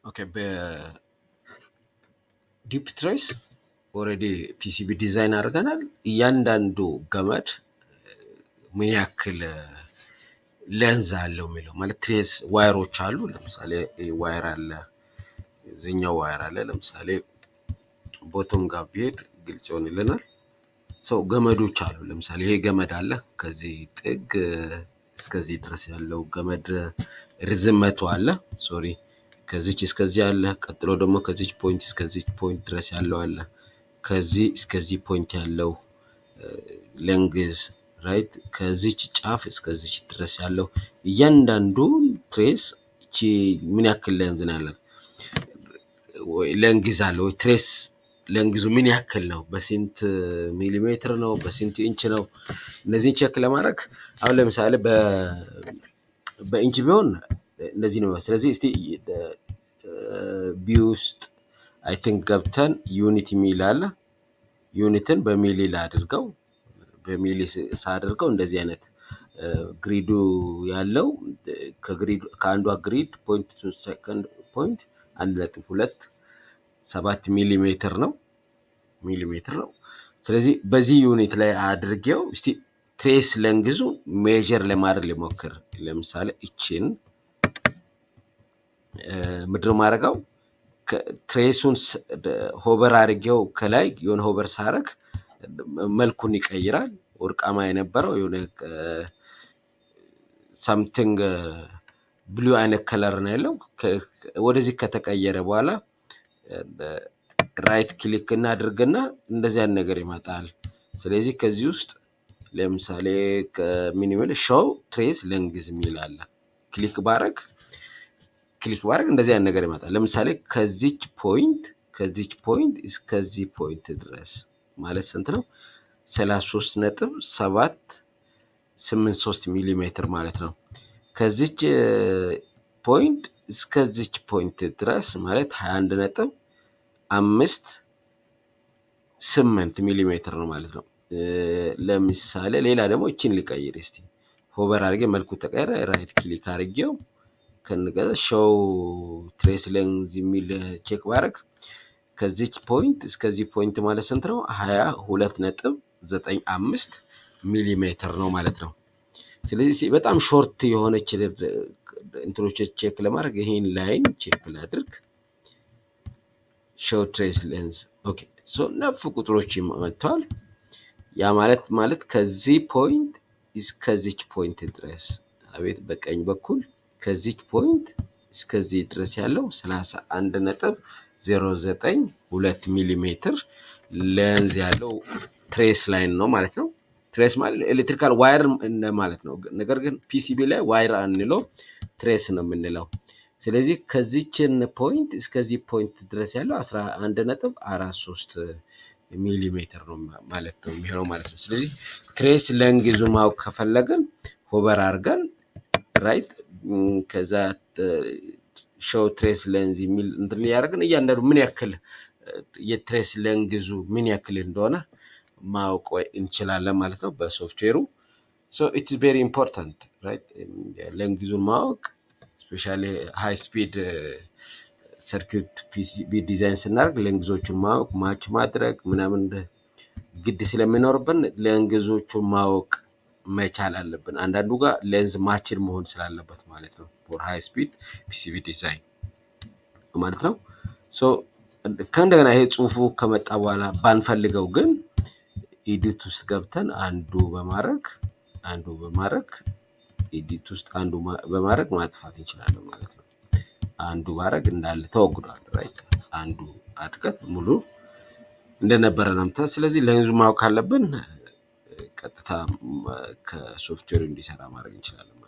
ኦኬ በዲፕ ትሬስ ኦልሬዲ ፒሲቢ ዲዛይን አድርገናል። እያንዳንዱ ገመድ ምን ያክል ሌንዝ አለው የሚለው ማለት ትሬስ ዋየሮች አሉ። ለምሳሌ ዋየር አለ፣ እዚህኛው ዋየር አለ። ለምሳሌ ቦቶም ጋር ቢሄድ ግልጽ ይሆንልናል። ሰው ገመዶች አሉ። ለምሳሌ ይሄ ገመድ አለ፣ ከዚህ ጥግ እስከዚህ ድረስ ያለው ገመድ ርዝመቱ አለ። ሶሪ ከዚች እስከዚህ አለ። ቀጥሎ ደግሞ ከዚች ፖይንት እስከዚች ፖይንት ድረስ ያለው አለ። ከዚህ እስከዚህ ፖይንት ያለው ሌንግዝ ራይት፣ ከዚች ጫፍ እስከዚች ድረስ ያለው እያንዳንዱ ትሬስ እቺ ምን ያክል ሌንዝ ነው ያለው ወይ ሌንግዝ አለ ወይ ትሬስ ሌንግዙ ምን ያክል ነው፣ በስንት ሚሊሜትር ነው፣ በስንት ኢንች ነው። እነዚህን ቼክ ለማድረግ አሁን ለምሳሌ በኢንች ቢሆን እንደዚህ ነው። ስለዚህ እስቲ ቢ ውስጥ አይ ቲንክ ገብተን ዩኒት ሚል አለ። ዩኒትን በሚሊ ላድርገው። በሚሊ ሳድርገው እንደዚህ አይነት ግሪዱ ያለው ከአንዷ ግሪድ ፖይንት ቱ ሰከንድ ፖይንት 1.27 ሚሊሜትር ነው። ስለዚህ በዚህ ዩኒት ላይ አድርጌው እስቲ ትሬስ ሌንግዙ ሜጀር ለማድረግ ልሞክር። ለምሳሌ እቺን ምንድነው ማድረገው ትሬሱን ሆቨር አድርጌው ከላይ የሆነ ሆቨር ሳረግ መልኩን ይቀይራል። ወርቃማ የነበረው የሆነ ሳምቲንግ ብሉ አይነት ከለር ነው ያለው። ወደዚህ ከተቀየረ በኋላ ራይት ክሊክ እናድርግና እንደዚህ አይነት ነገር ይመጣል። ስለዚህ ከዚህ ውስጥ ለምሳሌ ከሚኒመል ሾው ትሬስ ሌንግዝ የሚል አለ። ክሊክ ባረግ እንደዚህ አይነት ነገር ይመጣል። ለምሳሌ ከዚች ፖይንት እስከዚህ ፖይንት ድረስ ማለት ስንት ነው? 33.783 ሚሊሜትር ማለት ነው። ከዚች ፖይንት እስከዚች ፖይንት ድረስ ማለት 21.58 ሚሊሜትር ነው ማለት ነው። ለምሳሌ ሌላ ደግሞ እቺን ልቀይር እስቲ። ሆቨር አድርጌ መልኩ ተቀየረ። ራይት ክሊክ አድርጌው ከነገ ሾው ትሬስ ሌንግዝ የሚል ቼክ ባረግ ከዚች ፖይንት እስከዚህ ፖይንት ማለት ስንት ነው? 22.95 ሚሊሜትር ነው ማለት ነው። ስለዚህ በጣም ሾርት የሆነች እንትሮች ቼክ ለማድረግ ይሄን ላይን ቼክ ላድርግ። ሾው ትሬስ ሌንግዝ ኦኬ። ሶ ነፍ ቁጥሮች መጥተዋል። ያ ማለት ከዚህ ፖይንት እስከዚች ፖይንት ድረስ አቤት በቀኝ በኩል ከዚች ፖይንት እስከዚህ ድረስ ያለው 31.092 ሚሊሜትር ሌንዝ ያለው ትሬስ ላይን ነው ማለት ነው። ትሬስ ማለት ኤሌክትሪካል ዋየር ማለት ነው። ነገር ግን ፒሲቢ ላይ ዋየር አንለው ትሬስ ነው የምንለው። ስለዚህ ከዚችን ፖይንት እስከዚህ ፖይንት ድረስ ያለው 11.43 ሚሊሜትር ነው ማለት ነው የሚሆነው ማለት ነው። ስለዚህ ትሬስ ሌንግዙ ማወቅ ከፈለግን ሆቨር አድርገን ራይት ከዛ ሾው ትሬስ ሌንግዝ የሚል እንትን ያደርግን እያንዳንዱ ምን ያክል የትሬስ ሌንግዙ ምን ያክል እንደሆነ ማወቅ እንችላለን ማለት ነው በሶፍትዌሩ። ሶ ኢት ኢዝ ቬሪ ኢምፖርታንት ራይት ሌንግዙን ማወቅ ስፔሻሊ ሃይ ስፒድ ሰርኪዩት ፒሲቢ ዲዛይን ስናደርግ ሌንግዞቹን ማወቅ ማች ማድረግ ምናምን ግድ ስለሚኖርብን ሌንግዞቹን ማወቅ መቻል አለብን። አንዳንዱ ጋር ሌንዝ ማችን መሆን ስላለበት ማለት ነው ፎር ሃይ ስፒድ ፒሲቢ ዲዛይን ማለት ነው። ሶ ከእንደገና ይሄ ጽሁፉ ከመጣ በኋላ ባንፈልገው ግን ኤዲት ውስጥ ገብተን አንዱ በማድረግ ኤዲት ውስጥ አንዱ በማድረግ ማጥፋት እንችላለን ማለት ነው። አንዱ ባረግ እንዳለ ተወግዷል ራይት። አንዱ አድርገን ሙሉ እንደነበረ ነው። ስለዚህ ሌንዙ ማወቅ ካለብን ቀጥታ ከሶፍትዌሩ እንዲሰራ ማድረግ እንችላለን።